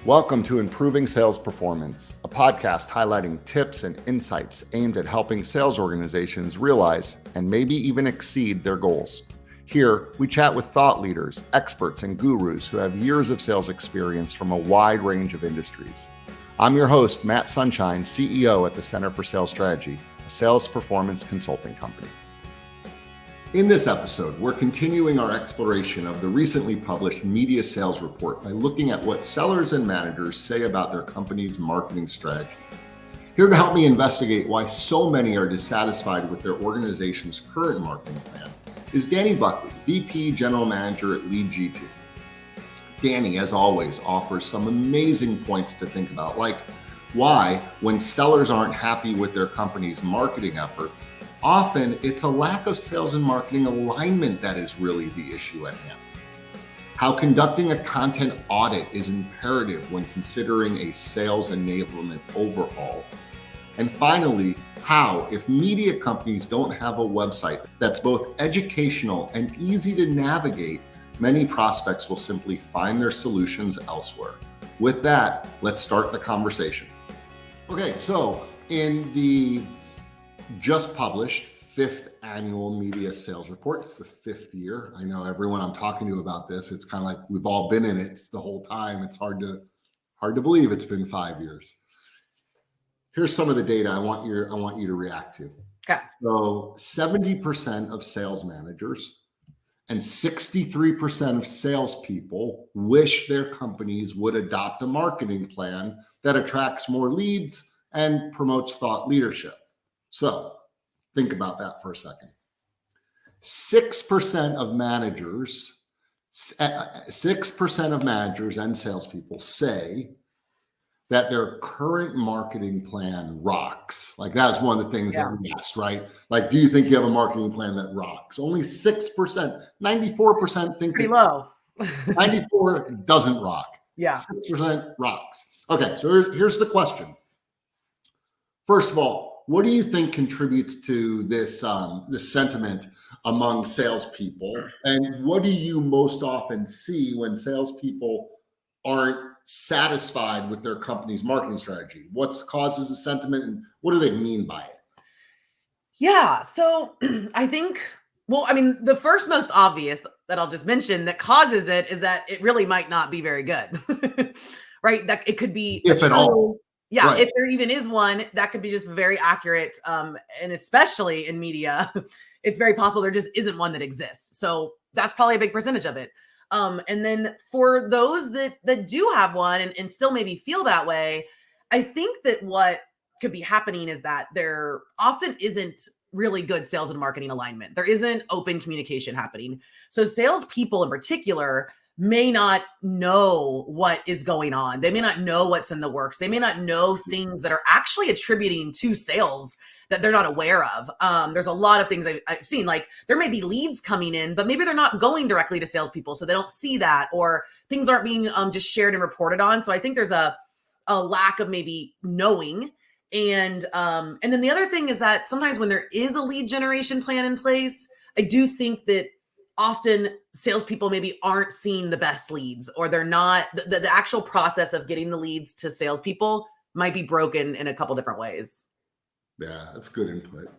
Welcome to Improving Sales Performance, a podcast highlighting tips and insights aimed at helping sales organizations realize and maybe even exceed their goals. Here, we chat with thought leaders, experts, and gurus who have years of sales experience from a wide range of industries. I'm your host, Matt Sunshine, CEO at the Center for Sales Strategy, a sales performance consulting company. In this episode, we're continuing our exploration of the recently published media sales report by looking at what sellers and managers say about their company's marketing strategy. Here to help me investigate why so many are dissatisfied with their organization's current marketing plan is Dani Buckley, VP General Manager at Lead G2. Dani, as always, offers some amazing points to think about, like why, when sellers aren't happy with their company's marketing efforts, often it's a lack of sales and marketing alignment that is really the issue at hand. How conducting a content audit is imperative when considering a sales enablement overhaul. And finally, how, if media companies don't have a website that's both educational and easy to navigate, many prospects will simply find their solutions elsewhere. With that, let's start the conversation. Okay, so in the just published 5th annual media sales report. It's the 5th year. I know everyone I'm talking to about this, it's kind of like we've all been in it the whole time. It's hard to believe it's been 5 years. Here's some of the data I want you to react to. Okay. So 70% of sales managers and 63% of salespeople wish their companies would adopt a marketing plan that attracts more leads and promotes thought leadership. So think about that for a second. 6% of managers and salespeople say that their current marketing plan rocks. Like that's one of the things that we asked, right? Like, do you think you have a marketing plan that rocks? Only 6%, 94% think pretty low. 94 doesn't rock. Yeah. 6% rocks. Okay, so here's the question. First of all, what do you think contributes to this sentiment among salespeople? And what do you most often see when salespeople aren't satisfied with their company's marketing strategy? What causes the sentiment and what do they mean by it? Yeah, so I think, the first most obvious that I'll just mention that causes it is that it really might not be very good, right? That it could be if at all. Yeah, right. If there even is one, that could be just very accurate. And especially in media, it's very possible there just isn't one that exists. So that's probably a big percentage of it. And then for those that do have one and still maybe feel that way, I think that what could be happening is that there often isn't really good sales and marketing alignment. There isn't open communication happening. So salespeople in particular may not know what is going on. They may not know what's in the works. They may not know things that are actually attributing to sales that they're not aware of. There's a lot of things I've seen, like there may be leads coming in, but maybe they're not going directly to salespeople, so they don't see that, or things aren't being just shared and reported on. So I think there's a lack of maybe knowing. And then the other thing is that sometimes when there is a lead generation plan in place, I do think that often salespeople maybe aren't seeing the best leads, or they're not, the actual process of getting the leads to salespeople might be broken in a couple different ways. Yeah, that's good input.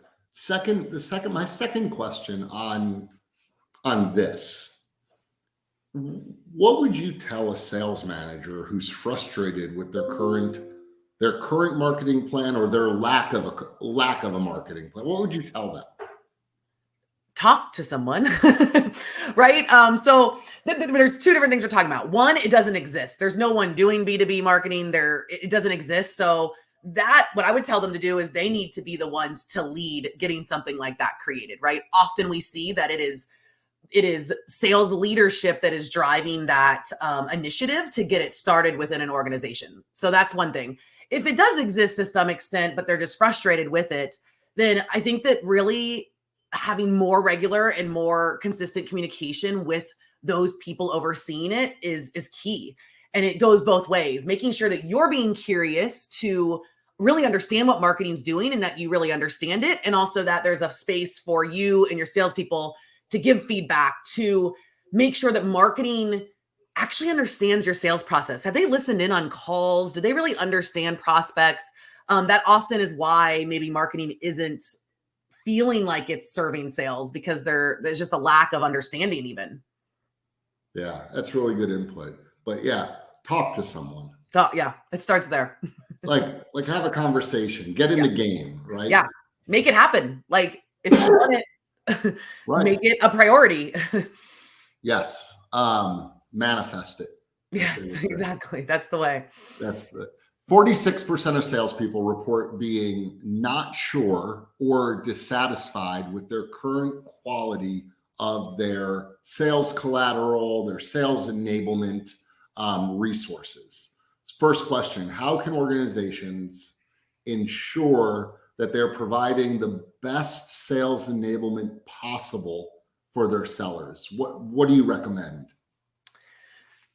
My second question on this, what would you tell a sales manager who's frustrated with their current marketing plan or their lack of a marketing plan? What would you tell them? Talk to someone, right? So there's two different things we're talking about. One, it doesn't exist. There's no one doing B2B marketing there. It doesn't exist. So what I would tell them to do is they need to be the ones to lead getting something like that created, right? Often we see that it is sales leadership that is driving that initiative to get it started within an organization. So that's one thing. If it does exist to some extent, but they're just frustrated with it, then I think that really having more regular and more consistent communication with those people overseeing it is key. And it goes both ways, making sure that you're being curious to really understand what marketing's doing and that you really understand it. And also that there's a space for you and your salespeople to give feedback, to make sure that marketing actually understands your sales process. Have they listened in on calls? Do they really understand prospects? That often is why maybe marketing isn't feeling like it's serving sales, because there's just a lack of understanding even. Yeah, that's really good input. But yeah, talk to someone. Oh yeah, it starts there. like have a conversation, get in Yeah. the game, right? Yeah. Make it happen. Like if you want it, Right. make it a priority. Yes. Manifest it. Yes, exactly. That's the way. That's the 46% of salespeople report being not sure or dissatisfied with their current quality of their sales collateral, their sales enablement resources. First question: how can organizations ensure that they're providing the best sales enablement possible for their sellers? What do you recommend?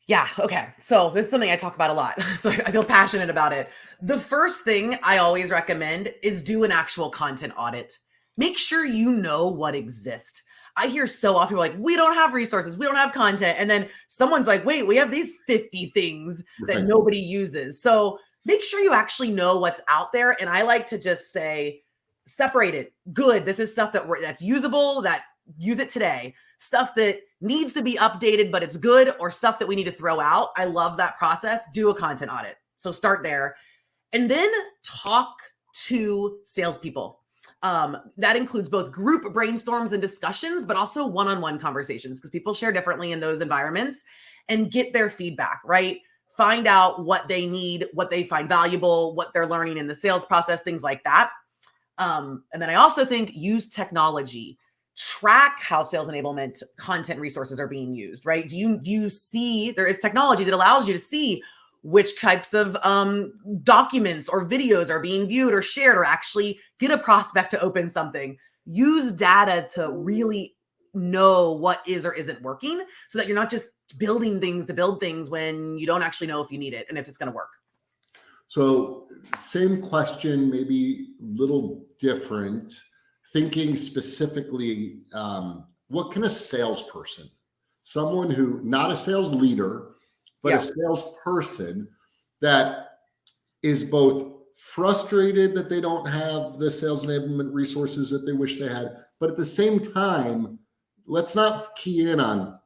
Yeah. Okay. So this is something I talk about a lot. So I feel passionate about it. The first thing I always recommend is do an actual content audit. Make sure you know what exists. I hear so often like, we don't have resources, we don't have content. And then someone's like, wait, we have these 50 things that Right. nobody uses. So make sure you actually know what's out there. And I like to just say, separate it. Good. This is stuff that's usable, that use it today. Stuff that needs to be updated, but it's good, or stuff that we need to throw out. I love that process. Do a content audit. So start there. And then talk to salespeople. That includes both group brainstorms and discussions, but also one-on-one conversations, because people share differently in those environments, and get their feedback, right? Find out what they need, what they find valuable, what they're learning in the sales process, things like that. And then I also think use technology. Track how sales enablement content resources are being used, right? Do you see there is technology that allows you to see which types of documents or videos are being viewed or shared, or actually get a prospect to open something. Use data to really know what is or isn't working, so that you're not just building things to build things when you don't actually know if you need it and if it's going to work. So same question, maybe a little different. Thinking specifically, what can a salesperson, someone who, not a sales leader, but a salesperson that is both frustrated that they don't have the sales enablement resources that they wish they had, but at the same time, let's not key in on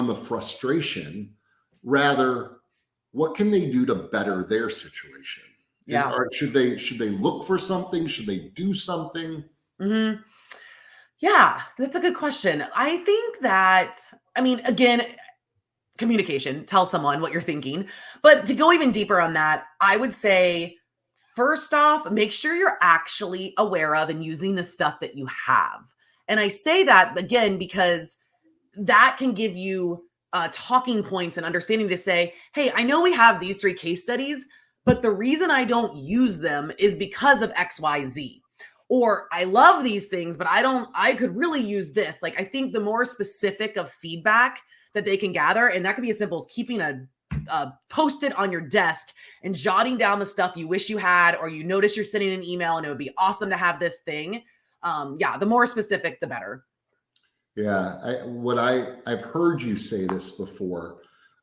the frustration. Rather, what can they do to better their situation? Should they look for something? Should they do something? Mm-hmm. Yeah, that's a good question. I think that, I mean, again, communication, tell someone what you're thinking. But to go even deeper on that, I would say, first off, make sure you're actually aware of and using the stuff that you have. And I say that again, because that can give you talking points and understanding to say, hey, I know we have these 3 case studies, but the reason I don't use them is because of XYZ. Or I love these things, but I could really use this. Like, I think the more specific of feedback that they can gather, and that could be as simple as keeping a post-it on your desk and jotting down the stuff you wish you had, or you notice you're sending an email and it would be awesome to have this thing. The more specific, the better. Yeah, I've heard you say this before,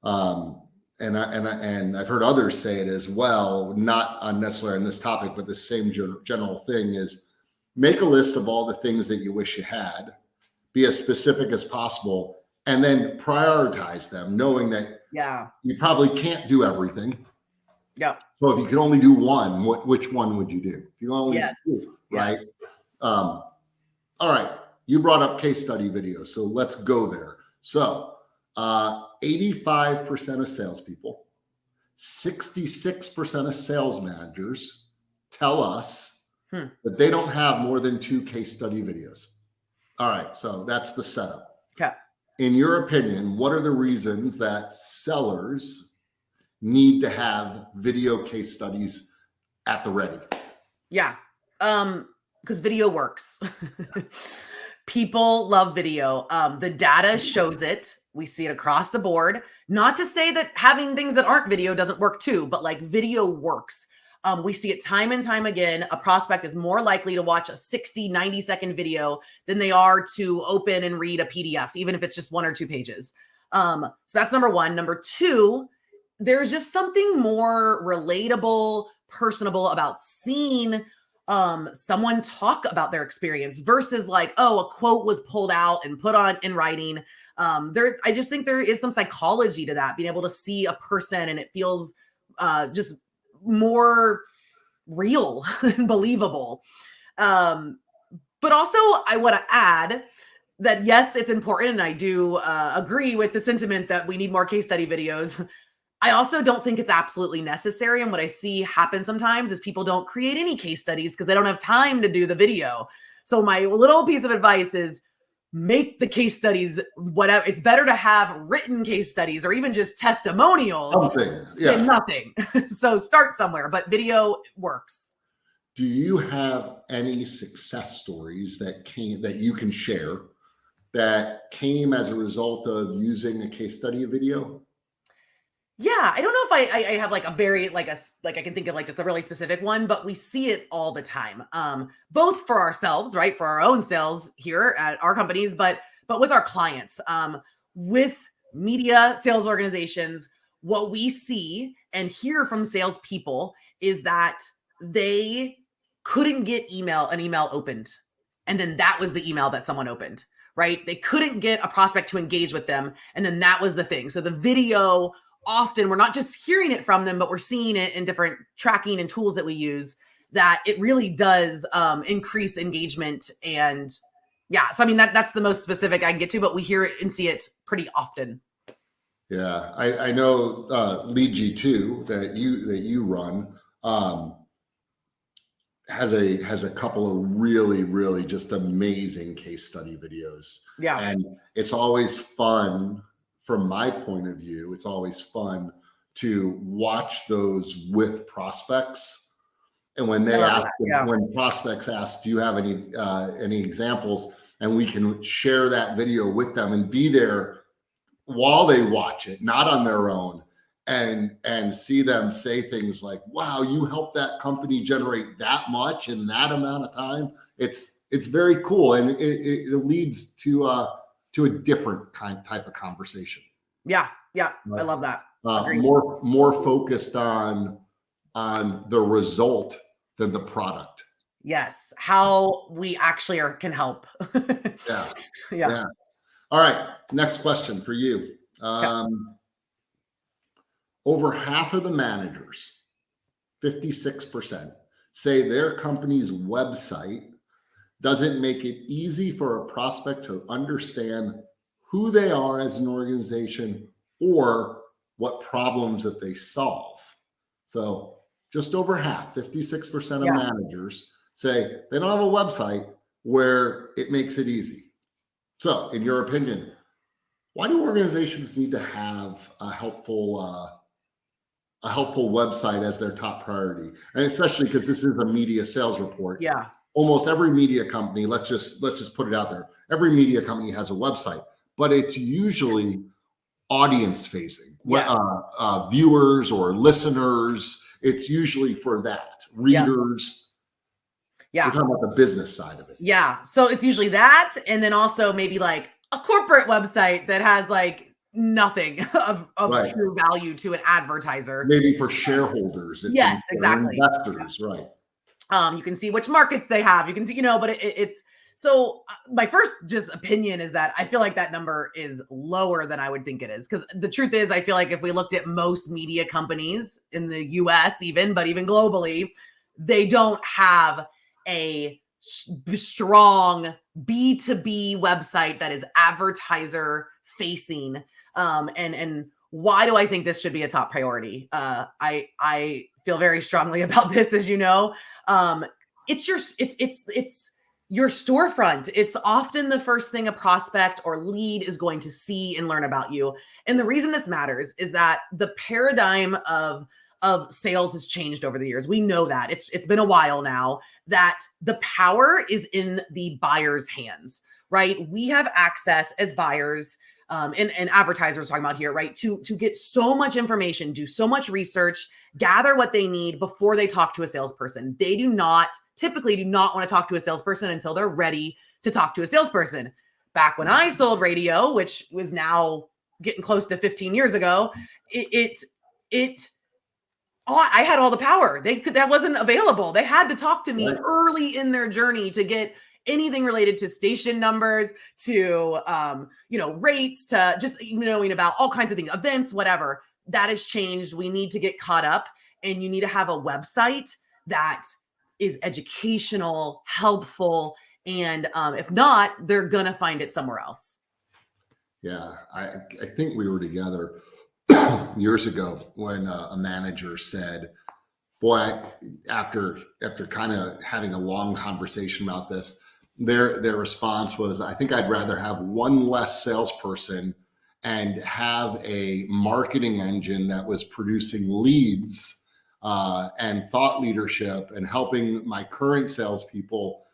and I've heard others say it as well, not necessarily on this topic, but the same general thing is, make a list of all the things that you wish you had, be as specific as possible, and then prioritize them, knowing that you probably can't do everything. Yeah. So if you could only do one, which one would you do? If you only do, right? Yes. All right. You brought up case study videos, so let's go there. So 85% of salespeople, 66% of sales managers tell us that they don't have more than 2 case study videos. All right, so that's the setup. Okay. In your opinion, what are the reasons that sellers need to have video case studies at the ready? Yeah. Because video works. People love video. The data shows it. We see it across the board. Not to say that having things that aren't video doesn't work too, but like, video works. We see it time and time again. A prospect is more likely to watch a 60, 90-second video than they are to open and read a PDF, even if it's just 1 or 2 pages. So that's number one. Number two, there's just something more relatable, personable about seeing someone talk about their experience versus like, oh, a quote was pulled out and put on in writing. I just think there is some psychology to that, being able to see a person and it feels just more real and believable. But also I want to add that yes, it's important. And I do agree with the sentiment that we need more case study videos. I also don't think it's absolutely necessary. And what I see happen sometimes is people don't create any case studies because they don't have time to do the video. So my little piece of advice is make the case studies whatever. It's better to have written case studies or even just testimonials than nothing. So start somewhere, but video works. Do you have any success stories that you can share that came as a result of using a case study video? Yeah, I don't know if I have like a very like I can think of like just a really specific one, but we see it all the time. Both for ourselves, right? For our own sales here at our companies, but with our clients. With media sales organizations, what we see and hear from salespeople is that they couldn't get an email opened. And then that was the email that someone opened, right? They couldn't get a prospect to engage with them. And then that was the thing. So the video, often we're not just hearing it from them, but we're seeing it in different tracking and tools that we use, that it really does increase engagement. And yeah, so I mean, that's the most specific I can get to, but we hear it and see it pretty often. Yeah, I know Lead G2 that you run has a couple of really just amazing case study videos. Yeah. And it's always fun. From my point of view, it's always fun to watch those with prospects. And when when prospects ask, do you have any examples? And we can share that video with them and be there while they watch it, not on their own, and see them say things like, wow, you helped that company generate that much in that amount of time. It's very cool. And it leads to a different type of conversation. Yeah. I love that. More focused on the result than the product. Yes. How we actually can help. Yeah. All right. Next question for you. Over half of the managers, 56%, say their company's website doesn't make it easy for a prospect to understand who they are as an organization or what problems that they solve. So just over half, 56% of managers say they don't have a website where it makes it easy. So in your opinion, why do organizations need to have a helpful website as their top priority? And especially because this is a media sales report. Yeah. Almost every media company, let's just put it out there. Every media company has a website, but it's usually audience facing, viewers or listeners. It's usually for that, readers. Yeah. We're talking about the business side of it. Yeah. So it's usually that. And then also maybe like a corporate website that has like nothing of true value to an advertiser. Maybe for shareholders. Yes, exactly. Investors, right. You can see which markets they have. You can see, but it's so my first just opinion is that I feel like that number is lower than I would think it is. Because the truth is, I feel like if we looked at most media companies in the US but even globally, they don't have a strong B2B website that is advertiser facing. And why do I think this should be a top priority? I feel very strongly about this, as you know. It's your storefront. It's often the first thing a prospect or lead is going to see and learn about you. And the reason this matters is that the paradigm of sales has changed over the years. We know that it's been a while now that the power is in the buyer's hands, right? We have access as buyers and advertisers talking about here, right? To get so much information, do so much research, gather what they need before they talk to a salesperson. They typically do not want to talk to a salesperson until they're ready to talk to a salesperson. Back when I sold radio, which was now getting close to 15 years ago, I had all the power. That wasn't available. They had to talk to me early in their journey to get anything related to station numbers, to rates, to just knowing about all kinds of things, events, whatever. That has changed. We need to get caught up, and you need to have a website that is educational, helpful, and if not, they're gonna find it somewhere else. Yeah, I think we were together years ago when a manager said, boy, after kind of having a long conversation about this, their response was, I think I'd rather have one less salesperson and have a marketing engine that was producing leads and thought leadership and helping my current salespeople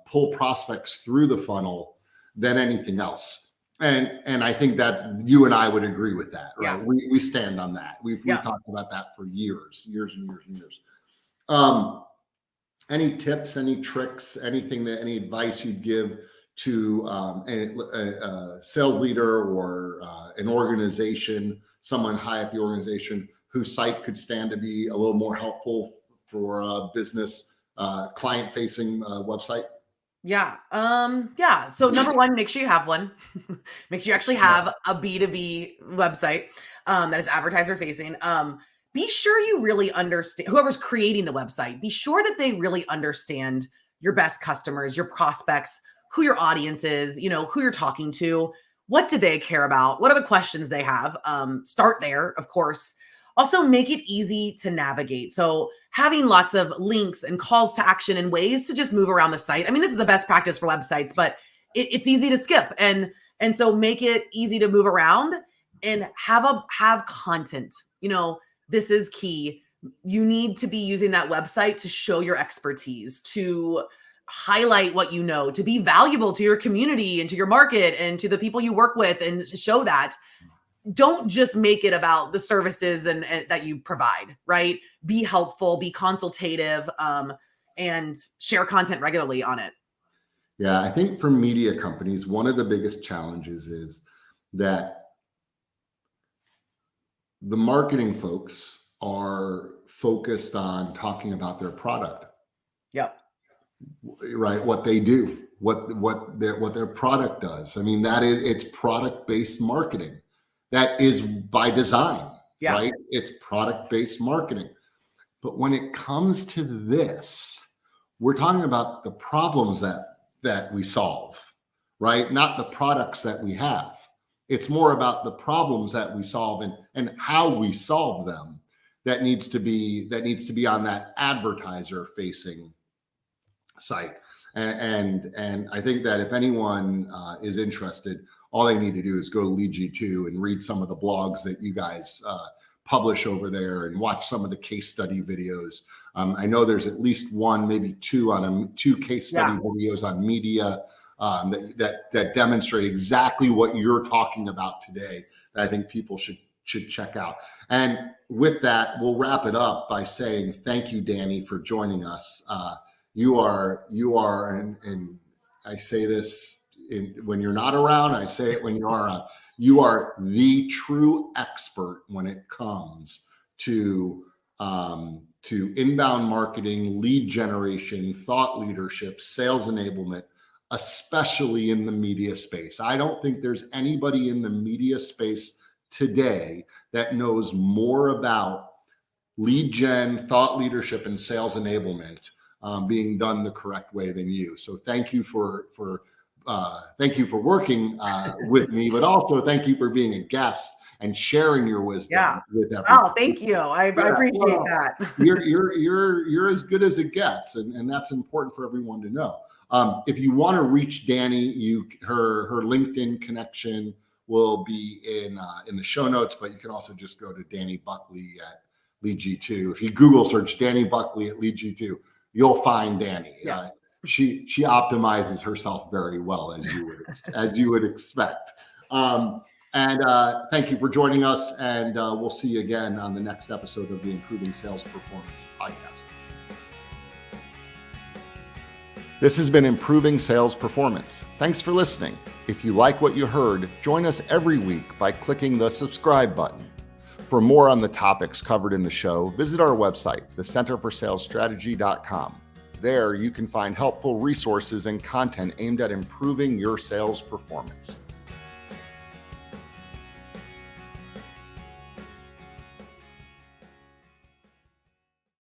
pull prospects through the funnel than anything else. And I think that you and I would agree with that, right? Yeah. We stand on that. We've talked about that for years and years. Any tips, any tricks, any advice you'd give to a sales leader or an organization, someone high at the organization whose site could stand to be a little more helpful for a business client-facing website? Yeah. So number one, make sure you have one. Make sure you actually have a B2B website that is advertiser facing. Be sure you really understand whoever's creating the website. Be sure that they really understand your best customers, your prospects, who your audience is, who you're talking to, what do they care about, what are the questions they have. Start there, of course. Also, make it easy to navigate. So having lots of links and calls to action and ways to just move around the site. I mean, this is a best practice for websites, but it's easy to skip. And so make it easy to move around and have content. This is key. You need to be using that website to show your expertise, to highlight what you know, to be valuable to your community and to your market and to the people you work with, and show that. Don't just make it about the services and that you provide, right? Be helpful, be consultative, and share content regularly on it. Yeah, I think for media companies, one of the biggest challenges is that the marketing folks are focused on talking about their product. Yep. Right. What they do, what their product does. I mean, it's product-based marketing. That is by design, right? It's product-based marketing. But when it comes to this, we're talking about the problems that we solve, right? Not the products that we have. It's more about the problems that we solve and how we solve them that needs to be on that advertiser-facing site. And I think that if anyone is interested, all they need to do is go to Lead G2 and read some of the blogs that you guys publish over there and watch some of the case study videos. I know there's at least one, maybe two case study videos on media that demonstrate exactly what you're talking about today that I think people should check out. And with that, we'll wrap it up by saying thank you, Dani, for joining us. You are, and I say this when you're not around, I say it when you are around. You are the true expert when it comes to inbound marketing, lead generation, thought leadership, sales enablement, especially in the media space. I don't think there's anybody in the media space today that knows more about lead gen, thought leadership, and sales enablement being done the correct way than you. So thank you for working with me, but also thank you for being a guest and sharing your wisdom with everyone. Oh, thank you. I appreciate that. You're as good as it gets, and that's important for everyone to know. If you want to reach Dani, her LinkedIn connection will be in the show notes, but you can also just go to Dani Buckley at Lead G2. If you Google search Dani Buckley at Lead G2, you'll find Dani. Yeah. She optimizes herself very well, as you would expect. And thank you for joining us, and we'll see you again on the next episode of the Improving Sales Performance podcast. This has been Improving Sales Performance. Thanks for listening. If you like what you heard, join us every week by clicking the subscribe button. For more on the topics covered in the show, visit our website, thecenterforsalesstrategy.com. There, you can find helpful resources and content aimed at improving your sales performance.